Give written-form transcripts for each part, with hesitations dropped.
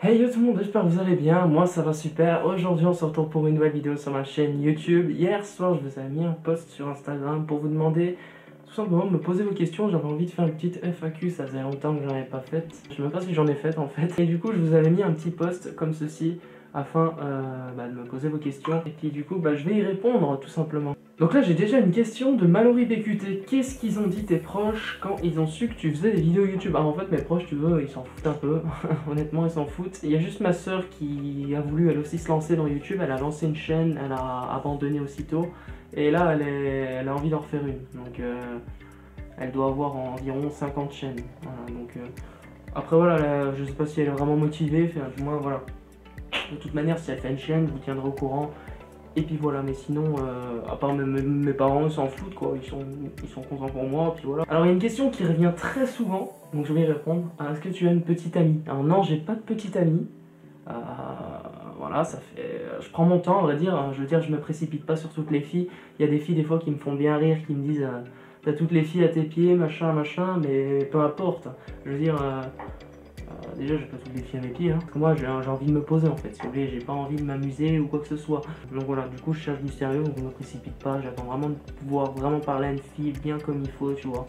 Hey yo tout le monde, j'espère que vous allez bien, moi ça va super. Aujourd'hui on se retrouve pour une nouvelle vidéo sur ma chaîne YouTube. Hier soir je vous avais mis un post sur Instagram pour vous demander tout simplement de me poser vos questions. J'avais envie de faire une petite FAQ, ça faisait longtemps que j'en avais pas faite. Je sais même pas si j'en ai fait en fait. Et du coup je vous avais mis un petit post comme ceci afin de me poser vos questions. Et puis du coup je vais y répondre tout simplement. Donc là j'ai déjà une question de Mallory BQT. Qu'est-ce qu'ils ont dit tes proches quand ils ont su que tu faisais des vidéos YouTube? Alors en fait mes proches tu veux ils s'en foutent un peu. Honnêtement ils s'en foutent. Il y a juste ma soeur qui a voulu elle aussi se lancer dans YouTube. Elle a lancé une chaîne, elle a abandonné aussitôt. Et là elle a envie d'en refaire une. Donc elle doit avoir environ 50 chaînes. Voilà, donc après voilà je sais pas si elle est vraiment motivée. Enfin, du moins voilà. De toute manière si elle fait une chaîne je vous tiendrai au courant. Et puis voilà, mais sinon, à part mes parents s'en foutent quoi, ils sont contents pour moi, puis voilà. Alors il y a une question qui revient très souvent, donc je vais y répondre. Est-ce que tu as une petite amie? Alors non, j'ai pas de petite amie. Voilà, ça fait... Je prends mon temps, on va dire, hein. Je veux dire, je me précipite pas sur toutes les filles. Il y a des filles des fois qui me font bien rire, qui me disent t'as toutes les filles à tes pieds, machin, mais peu importe. Je veux dire... déjà, j'ai pas toutes les filles à mes pieds, hein. Parce que moi, j'ai envie de me poser en fait. Si vous voulez, j'ai pas envie de m'amuser ou quoi que ce soit. Donc voilà, du coup, je cherche du sérieux, donc je me précipite pas. J'attends vraiment de pouvoir vraiment parler à une fille bien comme il faut, tu vois.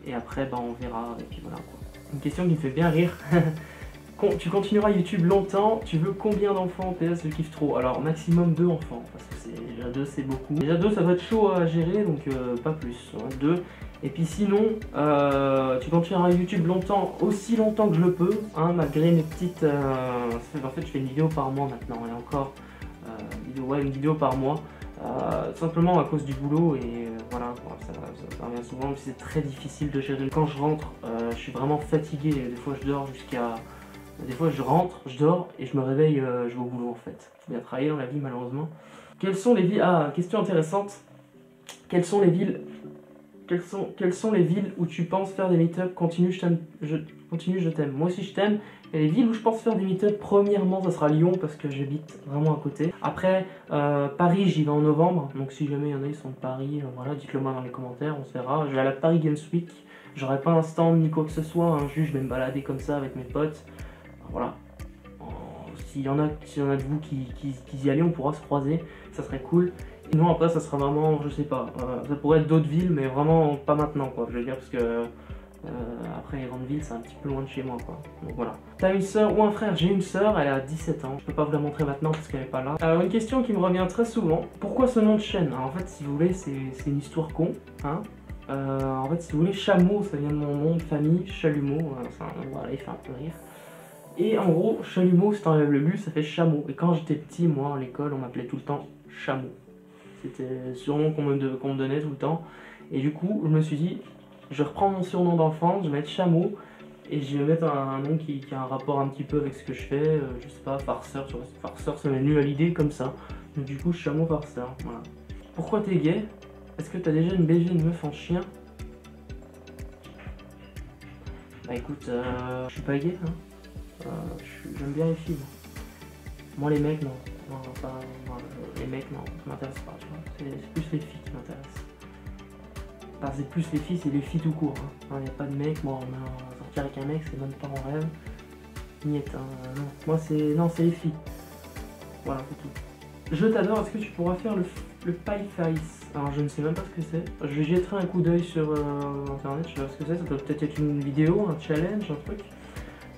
Et après, on verra. Et puis voilà quoi. Une question qui me fait bien rire. Tu continueras YouTube longtemps, tu veux combien d'enfants? PS, je kiffe trop. Alors, maximum 2 enfants, parce que déjà 2 c'est beaucoup. Déjà 2 ça va être chaud à gérer, donc pas plus. 2. Et puis sinon, tu continueras YouTube longtemps, aussi longtemps que je le peux, hein, malgré mes petites... En fait, je fais une vidéo par mois maintenant, et encore, une vidéo par mois. Simplement à cause du boulot, et voilà, ça revient souvent, c'est très difficile de gérer. Quand je rentre, je suis vraiment fatigué, des fois je dors jusqu'à... Des fois je rentre, je dors et je me réveille, je vais au boulot en fait. Faut bien travailler dans la vie malheureusement. Quelles sont les villes... Ah, question intéressante. Quelles sont les villes où tu penses faire des meet-up? Continue, je t'aime. Continue, je t'aime. Moi aussi je t'aime. Et les villes où je pense faire des meet-up, premièrement ça sera Lyon parce que j'habite vraiment à côté. Après, Paris j'y vais en novembre. Donc si jamais il y en a qui sont de Paris, voilà, dites-le moi dans les commentaires, on se verra. Je vais à la Paris Games Week. J'aurai pas un stand ni quoi que ce soit, hein, juste je vais me balader comme ça avec mes potes. Voilà. S'il y en a de vous qui y allez, on pourra se croiser, ça serait cool. Sinon après ça sera vraiment, je sais pas, ça pourrait être d'autres villes, mais vraiment pas maintenant quoi, je veux dire, parce que après les grandes villes c'est un petit peu loin de chez moi quoi. Donc voilà. T'as une soeur ou un frère? J'ai une soeur, elle a 17 ans, je peux pas vous la montrer maintenant parce qu'elle est pas là. Alors une question qui me revient très souvent, pourquoi ce nom de chaîne? Alors, en fait si vous voulez c'est une histoire con, hein. En fait si vous voulez, Chameau ça vient de mon nom de famille, Chalumeau, voilà, il fait un peu rire. Et en gros, Chalumeau, si t'enlèves le lu, ça fait chameau. Et quand j'étais petit, moi, à l'école, on m'appelait tout le temps Chameau. C'était le surnom qu'on me donnait tout le temps. Et du coup, je me suis dit, je reprends mon surnom d'enfance, je vais mettre Chameau. Et je vais mettre un nom qui a un rapport un petit peu avec ce que je fais. Je sais pas, farceur, tu vois. Farceur, ça m'est venu à l'idée comme ça. Donc du coup, Chameau farceur, voilà. Pourquoi t'es gay? Est-ce que t'as déjà une BG, une meuf en chien? Bah écoute, je suis pas gay, hein. J'aime bien les filles. Moi les mecs non. Les mecs non, ça m'intéresse pas. C'est plus les filles qui m'intéressent. Enfin, c'est plus les filles, c'est les filles tout court. Il n'y a pas de mec, moi sortir avec un mec c'est même pas en rêve. Niet, non. Moi c'est. Non, c'est les filles. Voilà, c'est tout. Je t'adore, est-ce que tu pourras faire le pie face? Alors je ne sais même pas ce que c'est. Je jetterai un coup d'œil sur internet, je sais pas ce que c'est. Ça doit peut-être être une vidéo, un challenge, un truc.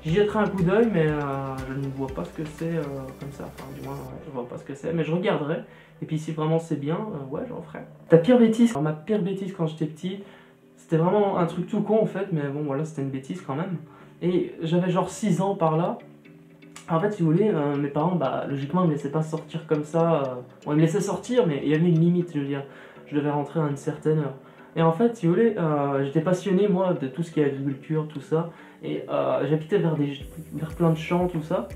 J'y jetterai un coup d'œil, mais je ne vois pas ce que c'est comme ça. Enfin, du moins, je vois pas ce que c'est, mais je regarderai. Et puis si vraiment c'est bien, ouais, j'en ferai. Ta pire bêtise? Alors, ma pire bêtise quand j'étais petit, c'était vraiment un truc tout con en fait, mais bon, voilà, c'était une bêtise quand même. Et j'avais genre 6 ans par là. En fait, si vous voulez, mes parents, logiquement, ils me laissaient pas sortir comme ça. Bon, ils me laissaient sortir, mais il y avait une limite, je veux dire. Je devais rentrer à une certaine heure. Et en fait, si vous voulez, j'étais passionné, moi, de tout ce qui est agriculture, tout ça. Et j'habitais vers plein de champs, tout ça.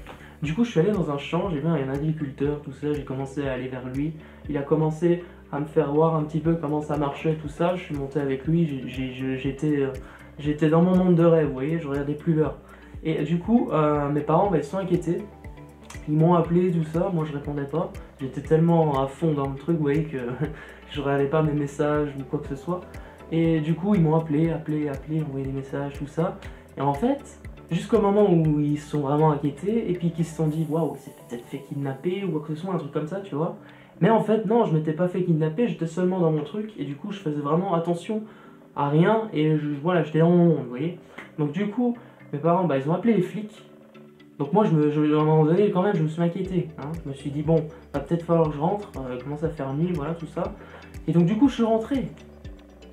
Du coup, je suis allé dans un champ, j'ai vu un agriculteur, tout ça. J'ai commencé à aller vers lui. Il a commencé à me faire voir un petit peu comment ça marchait, tout ça. Je suis monté avec lui, j'étais dans mon monde de rêve, vous voyez, je regardais plus l'heure. Et du coup, mes parents, ils sont inquiétés. Ils m'ont appelé, tout ça, moi je répondais pas. J'étais tellement à fond dans le truc, vous voyez, que je regardais pas mes messages ou quoi que ce soit. Et du coup, ils m'ont appelé, envoyé des messages, tout ça. Et en fait, Jusqu'au moment où ils se sont vraiment inquiétés et puis qu'ils se sont dit waouh, c'est peut-être fait kidnapper ou quoi que ce soit, un truc comme ça, tu vois. Mais en fait, non, je m'étais pas fait kidnapper, j'étais seulement dans mon truc et du coup, je faisais vraiment attention à rien et voilà, j'étais dans mon monde, vous voyez. Donc, du coup, mes parents, bah, ils ont appelé les flics. Donc, moi, à un moment donné, quand même, je me suis inquiété. Hein. Je me suis dit, bon, va peut-être falloir que je rentre, il commence à faire nuit, voilà, tout ça. Et donc, du coup, je suis rentré.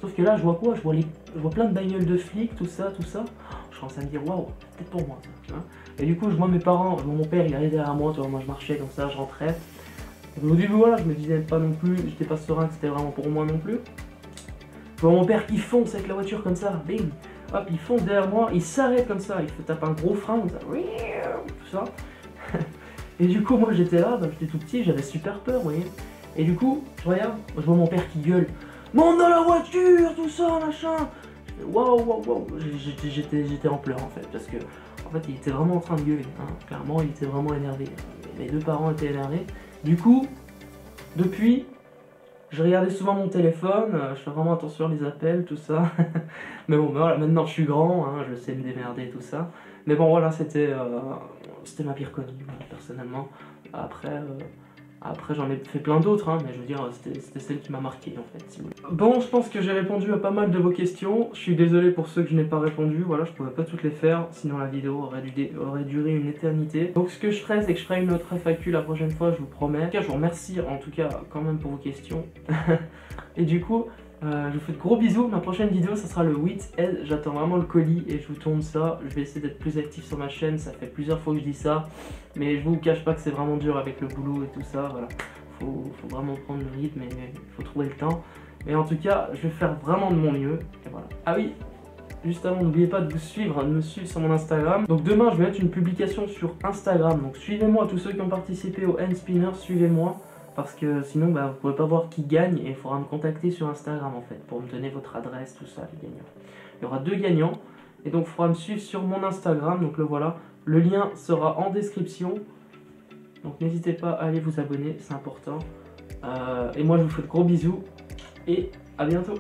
Sauf que là, je vois quoi? Je vois plein de bagnoles de flics, tout ça, tout ça. Je commence à me dire, waouh, peut-être pour moi, ça. Tu vois. Et du coup, je vois mes parents, je vois mon père, il arrivait derrière moi, tu vois, moi je marchais comme ça, je rentrais. Donc, au début, voilà, je me disais pas non plus, j'étais pas serein que c'était vraiment pour moi non plus. Je vois mon père qui fonce avec la voiture comme ça, bing, hop, il fonce derrière moi, il s'arrête comme ça, il fait taper un gros frein, comme ça, tout ça. Et du coup, moi j'étais là, bah, j'étais tout petit, j'avais super peur, vous voyez. Et du coup, je regarde, je vois mon père qui gueule, monte dans la voiture, tout ça, machin. Waouh, waouh, waouh, j'étais en pleurs en fait, parce que en fait il était vraiment en train de gueuler, hein. Clairement il était vraiment énervé. Mes deux parents étaient énervés. Du coup, depuis, je regardais souvent mon téléphone, je fais vraiment attention à les appels, tout ça. Mais bon, voilà, maintenant je suis grand, hein, je sais me démerder, tout ça. Mais bon, voilà, c'était ma pire connerie, personnellement. Après j'en ai fait plein d'autres, hein, mais je veux dire, c'était celle qui m'a marqué, en fait, si vous voulez. Bon, je pense que j'ai répondu à pas mal de vos questions. Je suis désolé pour ceux que je n'ai pas répondu, voilà, je pouvais pas toutes les faire, sinon la vidéo aurait duré une éternité. Donc ce que je ferai, c'est que je ferai une autre FAQ la prochaine fois, je vous promets. En tout cas, je vous remercie, en tout cas, quand même pour vos questions. Et du coup, je vous fais de gros bisous. Ma prochaine vidéo, ça sera le 8L. J'attends vraiment le colis et je vous tourne ça. Je vais essayer d'être plus actif sur ma chaîne. Ça fait plusieurs fois que je dis ça. Mais je vous cache pas que c'est vraiment dur avec le boulot et tout ça. Voilà. Faut vraiment prendre le rythme et il faut trouver le temps. Mais en tout cas, je vais faire vraiment de mon mieux. Et voilà. Ah oui, juste avant, n'oubliez pas de vous suivre, de me suivre sur mon Instagram. Donc demain, je vais mettre une publication sur Instagram. Donc suivez-moi, tous ceux qui ont participé au N-Spinner, suivez-moi. Parce que sinon, bah, vous ne pourrez pas voir qui gagne et il faudra me contacter sur Instagram en fait pour me donner votre adresse, tout ça, les gagnants. Il y aura 2 gagnants et donc il faudra me suivre sur mon Instagram, donc le voilà. Le lien sera en description, donc n'hésitez pas à aller vous abonner, c'est important. Et moi je vous fais de gros bisous et à bientôt.